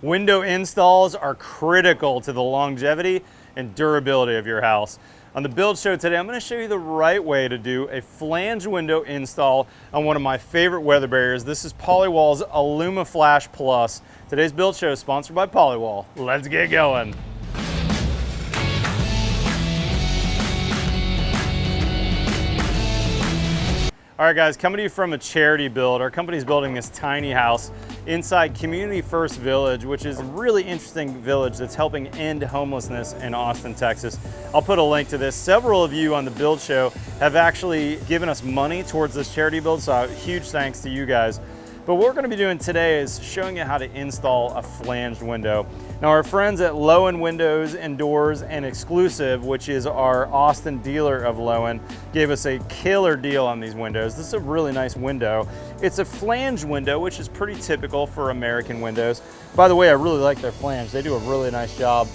Window installs are critical to the longevity and durability of your house. On the build show today, I'm going to show you the right way to do a flange window install on one of my favorite weather barriers. This is PolyWall's Aluma Flash Plus. Today's build show is sponsored by PolyWall. Let's get going. All right guys, coming to you from a charity build. Our company's building this tiny house inside Community First Village, which is a really interesting village that's helping end homelessness in Austin, Texas. I'll put a link to this. Several of you on the build show have actually given us money towards this charity build, so huge thanks to you guys. But what we're going to be doing today is showing you how to install a flanged window. Now our friends at Loewen Windows and Doors and Exclusive, which is our Austin dealer of Loewen, gave us a killer deal on these windows. This is a really nice window. It's a flanged window, which is pretty typical for American windows. By the way, I really like their flange. They do a really nice job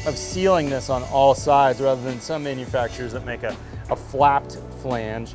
of sealing this on all sides rather than some manufacturers that make a flapped flange.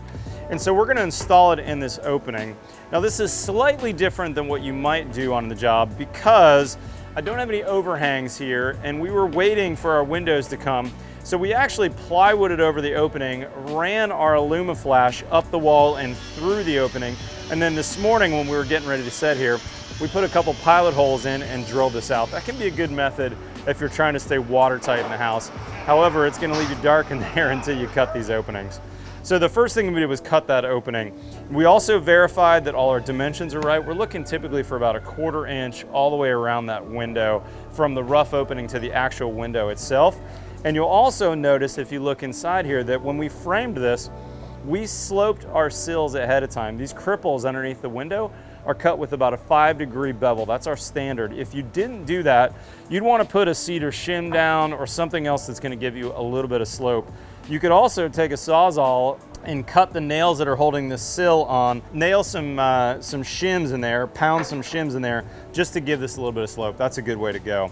And so we're going to install it in this opening. Now this is slightly different than what you might do on the job because I don't have any overhangs here and we were waiting for our windows to come. So we actually plywooded over the opening, ran our Aluma Flash up the wall and through the opening. And then this morning when we were getting ready to set here, we put a couple pilot holes in and drilled this out. That can be a good method if you're trying to stay watertight in the house. However, it's going to leave you dark in there until you cut these openings. So the first thing we did was cut that opening. We also verified that all our dimensions are right. We're looking typically for about 1/4 inch all the way around that window from the rough opening to the actual window itself. And you'll also notice if you look inside here that when we framed this, we sloped our sills ahead of time. These cripples underneath the window are cut with about a 5-degree bevel. That's our standard. If you didn't do that, you'd want to put a cedar shim down or something else that's going to give you a little bit of slope. You could also take a Sawzall and cut the nails that are holding the sill on, nail some shims in there, pound some shims in there just to give this a little bit of slope. That's a good way to go.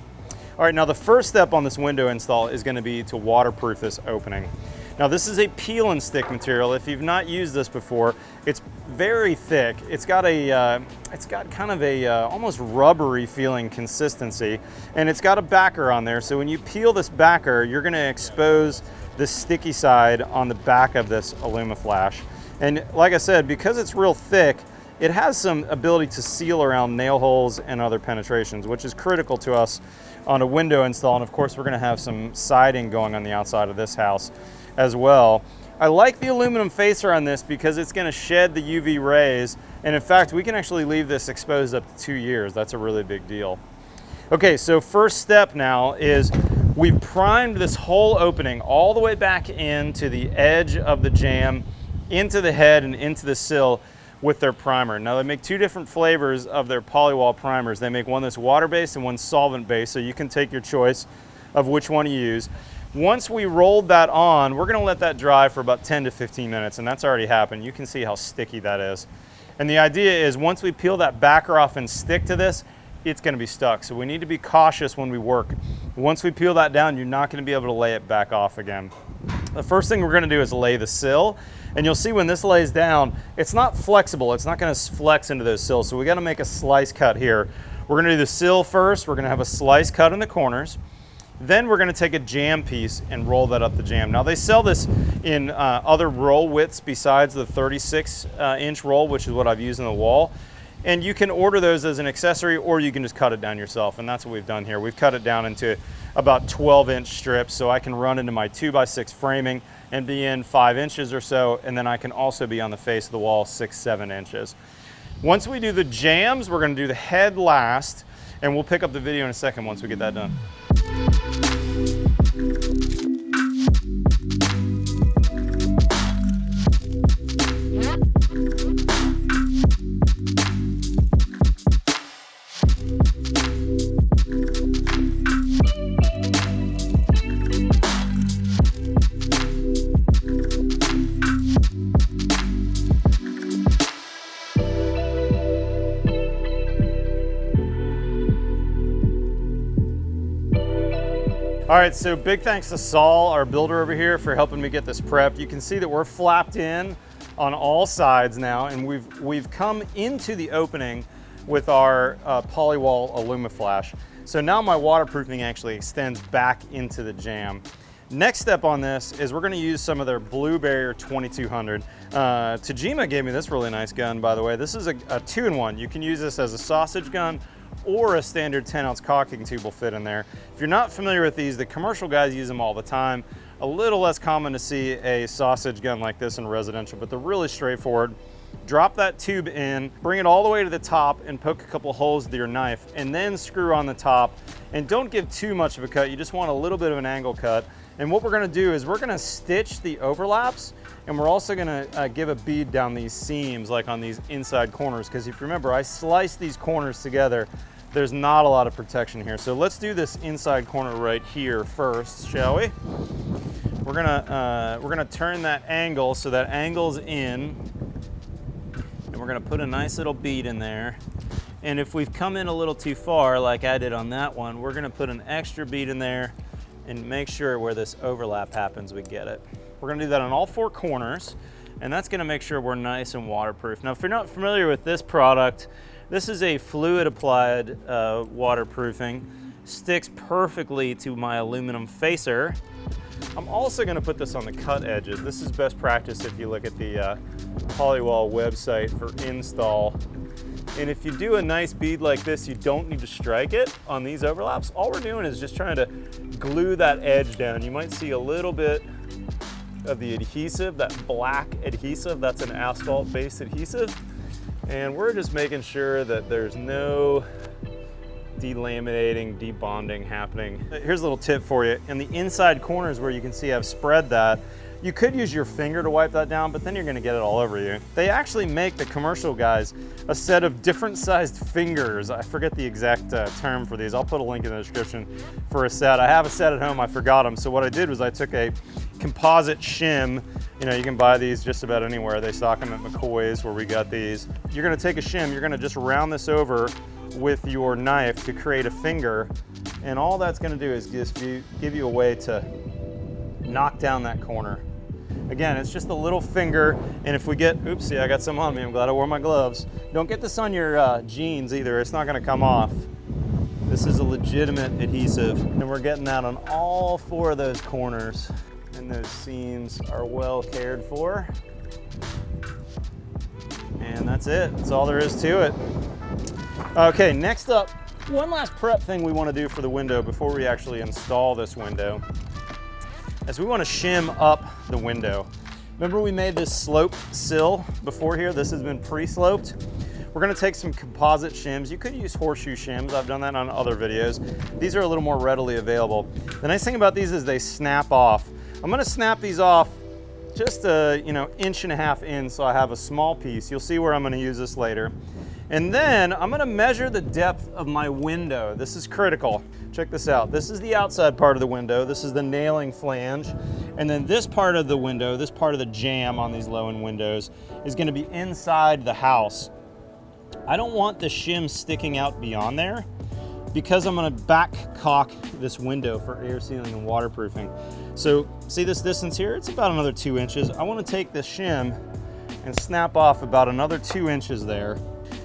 All right, now the first step on this window install is going to be to waterproof this opening. Now this is a peel and stick material. If you've not used this before, it's very thick. It's got kind of a almost rubbery feeling consistency, and it's got a backer on there. So when you peel this backer, you're going to expose the sticky side on the back of this Aluma Flash. And like I said, because it's real thick, it has some ability to seal around nail holes and other penetrations, which is critical to us on a window install. And of course, we're going to have some siding going on the outside of this house as well. I like the aluminum facer on this because it's going to shed the UV rays. And in fact, we can actually leave this exposed up to 2 years. That's a really big deal. Okay, so first step now is we've primed this whole opening all the way back into the edge of the jamb, into the head and into the sill with their primer. Now they make 2 different flavors of their PolyWall primers. They make one that's water-based and one solvent-based, so you can take your choice of which one you use. Once we rolled that on, we're gonna let that dry for about 10 to 15 minutes, and that's already happened. You can see how sticky that is. And the idea is once we peel that backer off and stick to this, it's going to be stuck. So we need to be cautious when we work. Once we peel that down, you're not going to be able to lay it back off again. The first thing we're going to do is lay the sill. And you'll see when this lays down, it's not flexible. It's not going to flex into those sills. So we got to make a slice cut here. We're going to do the sill first. We're going to have a slice cut in the corners. Then we're going to take a jamb piece and roll that up the jamb. Now they sell this in other roll widths besides the 36-inch roll, which is what I've used in the wall. And you can order those as an accessory, or you can just cut it down yourself. And that's what we've done here. We've cut it down into about 12-inch strips, so I can run into my 2x6 framing and be in 5 inches or so. And then I can also be on the face of the wall 6-7 inches. Once we do the jambs, we're going to do the head last, and we'll pick up the video in a second once we get that done. All right, so big thanks to Saul, our builder over here, for helping me get this prepped. You can see that we're flapped in on all sides now, and we've come into the opening with our PolyWall Aluma Flash. So now my waterproofing actually extends back into the jamb. Next step on this is we're gonna use some of their Blue Barrier 2200. Tajima gave me this really nice gun, by the way. This is a 2-in-1. You can use this as a sausage gun or a standard 10-ounce caulking tube will fit in there. If you're not familiar with these, the commercial guys use them all the time. A little less common to see a sausage gun like this in residential, but they're really straightforward. Drop that tube in, bring it all the way to the top and poke a couple holes with your knife and then screw on the top. And don't give too much of a cut, you just want a little bit of an angle cut. And what we're gonna do is we're gonna stitch the overlaps and we're also gonna give a bead down these seams like on these inside corners, because if you remember, I sliced these corners together. There's not a lot of protection here. So let's do this inside corner right here first, shall we? We're gonna turn that angle so that angle's in, and we're gonna put a nice little bead in there. And if we've come in a little too far, like I did on that one, we're gonna put an extra bead in there and make sure where this overlap happens, we get it. We're gonna do that on all 4 corners, and that's gonna make sure we're nice and waterproof. Now, if you're not familiar with this product, this is a fluid applied waterproofing. Sticks perfectly to my aluminum facer. I'm also gonna put this on the cut edges. This is best practice if you look at the PolyWall website for install. And if you do a nice bead like this, you don't need to strike it on these overlaps. All we're doing is just trying to glue that edge down. You might see a little bit of the adhesive, that black adhesive, that's an asphalt-based adhesive. And we're just making sure that there's no delaminating, debonding happening. Here's a little tip for you. In the inside corners where you can see I've spread that, you could use your finger to wipe that down, but then you're gonna get it all over you. They actually make, the commercial guys, a set of different sized fingers. I forget the exact term for these. I'll put a link in the description for a set. I have a set at home, I forgot them. So what I did was I took a composite shim. You know, you can buy these just about anywhere. They stock them at McCoy's where we got these. You're gonna take a shim, you're gonna just round this over with your knife to create a finger. And all that's gonna do is give you a way to knock down that corner. Again, it's just a little finger, and if we get, oopsie, I got some on me, I'm glad I wore my gloves. Don't get this on your jeans either, it's not gonna come off. This is a legitimate adhesive, and we're getting that on all 4 of those corners, and those seams are well cared for. And that's it, that's all there is to it. Okay, next up, one last prep thing we wanna do for the window before we actually install this window is we want to shim up the window. Remember we made this sloped sill before here? This has been pre-sloped. We're going to take some composite shims. You could use horseshoe shims. I've done that on other videos. These are a little more readily available. The nice thing about these is they snap off. I'm going to snap these off just a 1.5 inches in so I have a small piece. You'll see where I'm going to use this later. And then I'm gonna measure the depth of my window. This is critical. Check this out. This is the outside part of the window. This is the nailing flange. And then this part of the window, this part of the jamb on these Loewen windows is gonna be inside the house. I don't want the shim sticking out beyond there because I'm gonna back caulk this window for air sealing and waterproofing. So see this distance here? It's about another 2 inches. I wanna take this shim and snap off about another 2 inches there.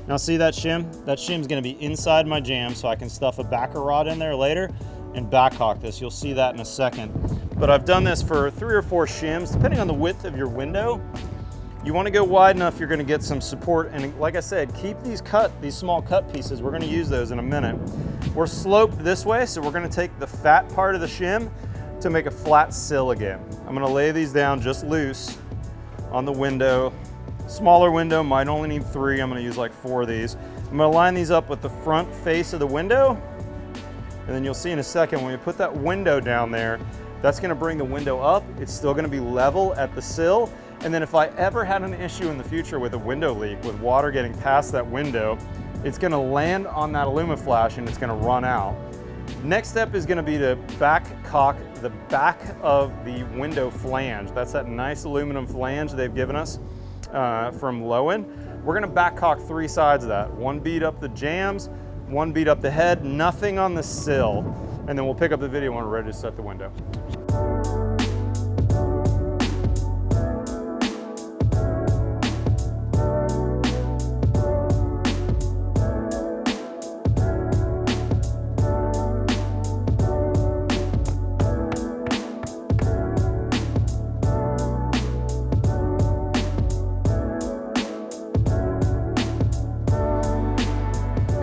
Now see that shim? That shim's gonna be inside my jamb so I can stuff a backer rod in there later and back caulk this. You'll see that in a second. But I've done this for 3 or 4 shims, depending on the width of your window. You wanna go wide enough you're gonna get some support. And like I said, keep these small cut pieces. We're gonna use those in a minute. We're sloped this way, so we're gonna take the fat part of the shim to make a flat sill again. I'm gonna lay these down just loose on the window. Smaller window might only need 3. I'm gonna use like 4 of these. I'm gonna line these up with the front face of the window. And then you'll see in a second, when we put that window down there, that's gonna bring the window up. It's still gonna be level at the sill. And then if I ever had an issue in the future with a window leak, with water getting past that window, it's gonna land on that Aluma Flash and it's gonna run out. Next step is gonna be to back caulk the back of the window flange. That's that nice aluminum flange they've given us. From Loewen. We're gonna back caulk 3 sides of that. 1 bead up the jambs, 1 bead up the head, nothing on the sill. And then we'll pick up the video when we're ready to set the window.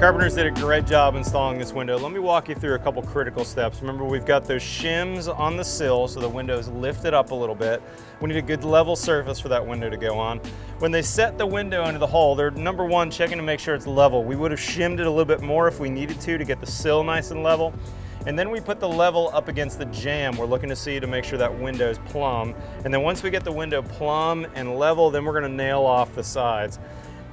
Carpenters did a great job installing this window. Let me walk you through a couple critical steps. Remember, we've got those shims on the sill so the window is lifted up a little bit. We need a good level surface for that window to go on. When they set the window into the hole, they're number one, checking to make sure it's level. We would have shimmed it a little bit more if we needed to get the sill nice and level. And then we put the level up against the jamb. We're looking to see to make sure that window is plumb. And then once we get the window plumb and level, then we're gonna nail off the sides.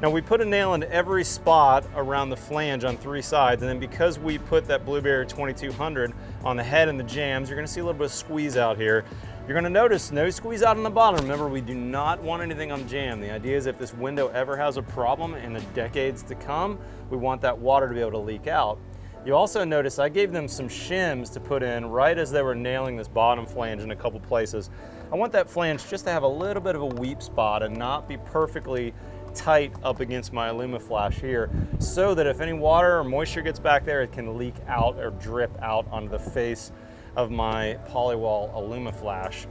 Now we put a nail in every spot around the flange on 3 sides, and then because we put that Blue Barrier 2200 on the head and the jambs, you're gonna see a little bit of squeeze out here. You're gonna notice no squeeze out on the bottom. Remember, we do not want anything on jamb. The idea is if this window ever has a problem in the decades to come, we want that water to be able to leak out. You also notice I gave them some shims to put in right as they were nailing this bottom flange in a couple places. I want that flange just to have a little bit of a weep spot and not be perfectly tight up against my Aluma Flash here, so that if any water or moisture gets back there, it can leak out or drip out onto the face of my PolyWall Aluma Flash.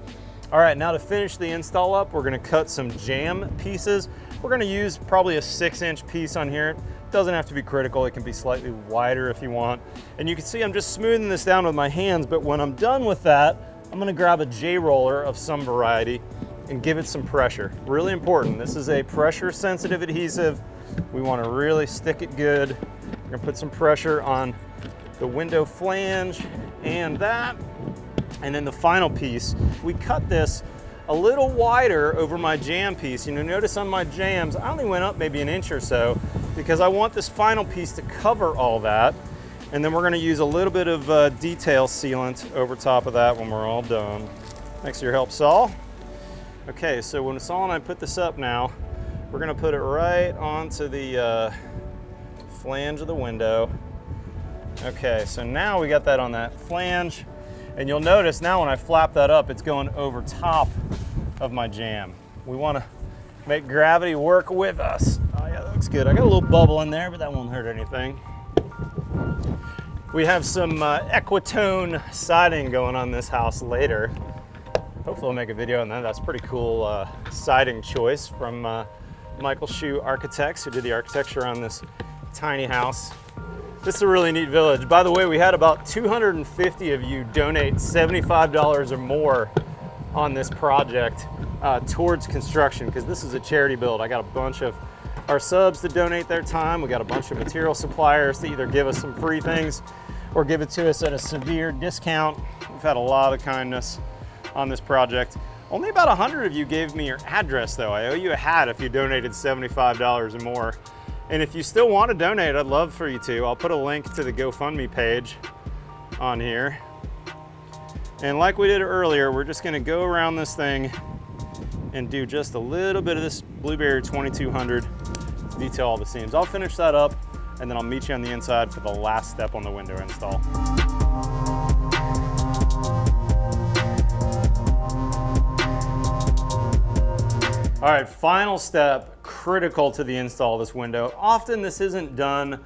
All right, now to finish the install up, we're gonna cut some jamb pieces. We're gonna use probably a 6-inch piece on here. It doesn't have to be critical, it can be slightly wider if you want. And you can see I'm just smoothing this down with my hands, but when I'm done with that, I'm gonna grab a J-roller of some variety and give it some pressure. Really important. This is a pressure sensitive adhesive. We want to really stick it good. We're gonna put some pressure on the window flange and that. And then the final piece, we cut this a little wider over my jamb piece. You know, notice on my jambs, I only went up maybe an inch or so because I want this final piece to cover all that. And then we're gonna use a little bit of detail sealant over top of that when we're all done. Thanks for your help, Saul. Okay, so when Saul and I put this up now, we're gonna put it right onto the flange of the window. Okay, so now we got that on that flange, and you'll notice now when I flap that up, it's going over top of my jamb. We wanna make gravity work with us. Oh yeah, that looks good. I got a little bubble in there, but that won't hurt anything. We have some Equitone siding going on this house later. Hopefully I'll make a video on that. That's a pretty cool siding choice from Michael Shue Architects, who did the architecture on this tiny house. This is a really neat village. By the way, we had about 250 of you donate $75 or more on this project towards construction, because this is a charity build. I got a bunch of our subs to donate their time. We got a bunch of material suppliers to either give us some free things or give it to us at a severe discount. We've had a lot of kindness on this project. Only about 100 of you gave me your address though. I owe you a hat if you donated $75 or more. And if you still want to donate, I'd love for you to. I'll put a link to the GoFundMe page on here. And like we did earlier, we're just gonna go around this thing and do just a little bit of this Blue Barrier 2200 to detail all the seams. I'll finish that up and then I'll meet you on the inside for the last step on the window install. All right, final step, critical to the install of this window. Often this isn't done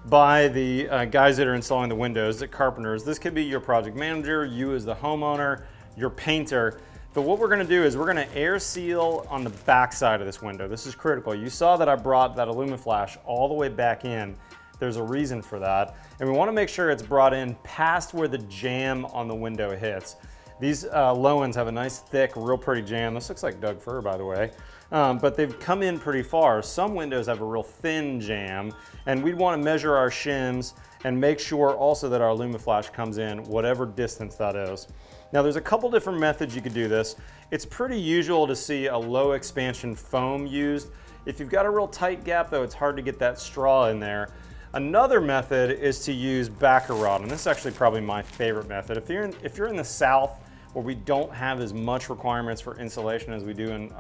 by the guys that are installing the windows, the carpenters. This could be your project manager, you as the homeowner, your painter. But what we're gonna do is we're gonna air seal on the back side of this window. This is critical. You saw that I brought that Aluma Flash all the way back in. There's a reason for that. And we wanna make sure it's brought in past where the jamb on the window hits. These Loewens have a nice, thick, real pretty jamb. This looks like Doug fir, by the way. But they've come in pretty far. Some windows have a real thin jamb, and we'd want to measure our shims and make sure also that our Aluma Flash comes in whatever distance that is. Now there's a couple different methods you could do this. It's pretty usual to see a low expansion foam used. If you've got a real tight gap though, it's hard to get that straw in there. Another method is to use backer rod, and this is actually probably my favorite method. If you're in the South, where we don't have as much requirements for insulation as we do in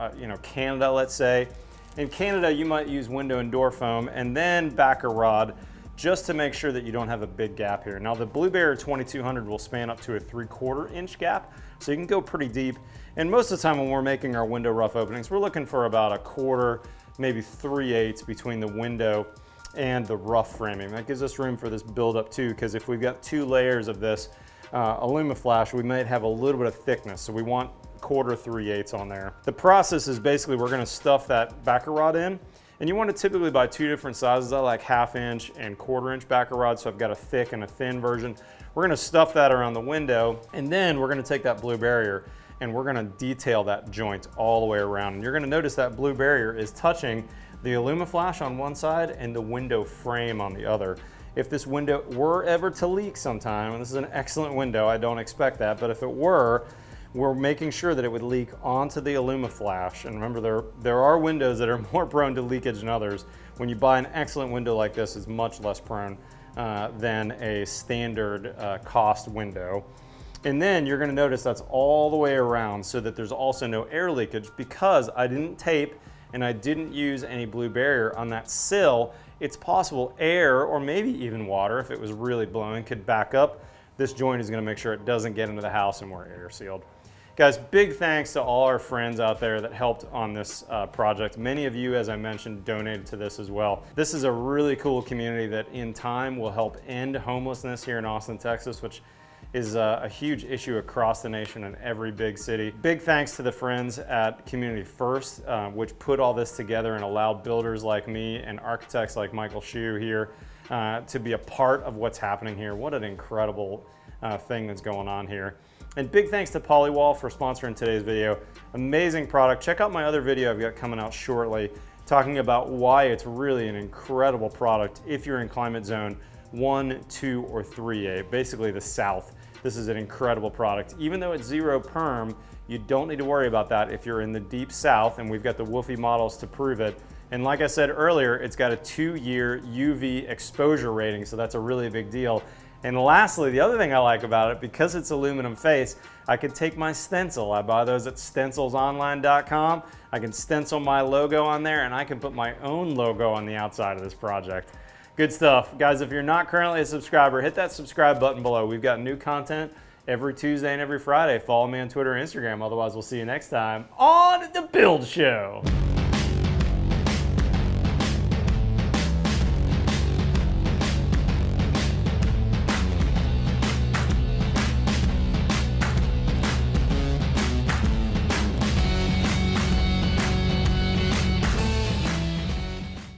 Canada, let's say. In Canada, you might use window and door foam and then backer rod just to make sure that you don't have a big gap here. Now the Blue Barrier 2200 will span up to a 3/4 inch gap, so you can go pretty deep. And most of the time when we're making our window rough openings, we're looking for about 1/4, maybe 3/8 between the window and the rough framing. That gives us room for this buildup too, because if we've got 2 layers of this Aluma Flash, we might have a little bit of thickness, so we want 1/4, 3/8 on there. The process is basically we're gonna stuff that backer rod in, And you want to typically buy 2 different sizes. I like 1/2 inch and 1/4 inch backer rod, so I've got a thick and a thin version. We're gonna stuff that around the window, and then we're gonna take that blue barrier and we're gonna detail that joint all the way around. And you're gonna notice that blue barrier is touching the Aluma Flash on one side and the window frame on the other. If this window were ever to leak sometime, and this is an excellent window, I don't expect that, but if it were, we're making sure that it would leak onto the Aluma Flash. And remember, there are windows that are more prone to leakage than others. When you buy an excellent window like this, it's much less prone than a standard cost window. And then you're gonna notice that's all the way around so that there's also no air leakage, because I didn't tape and I didn't use any blue barrier on that sill. It's possible air, or maybe even water, if it was really blowing, could back up. This joint is gonna make sure it doesn't get into the house, and we're air sealed. Guys, big thanks to all our friends out there that helped on this project. Many of you, as I mentioned, donated to this as well. This is a really cool community that in time will help end homelessness here in Austin, Texas, which is a huge issue across the nation in every big city. Big thanks to the friends at Community First, which put all this together and allowed builders like me and architects like Michael Shue here to be a part of what's happening here. What an incredible thing that's going on here. And big thanks to PolyWall for sponsoring today's video. Amazing product. Check out my other video I've got coming out shortly, talking about why it's really an incredible product if you're in climate zone 1, 2, or 3A, basically the South. This is an incredible product. Even though it's zero perm, you don't need to worry about that if you're in the deep South, and we've got the Woofy models to prove it. And like I said earlier, it's got a 2-year UV exposure rating, so that's a really big deal. And lastly, the other thing I like about it, because it's aluminum face, I could take my stencil. I buy those at stencilsonline.com. I can stencil my logo on there, and I can put my own logo on the outside of this project. Good stuff. Guys, if you're not currently a subscriber, hit that subscribe button below. We've got new content every Tuesday and every Friday. Follow me on Twitter and Instagram. Otherwise, we'll see you next time on The Build Show.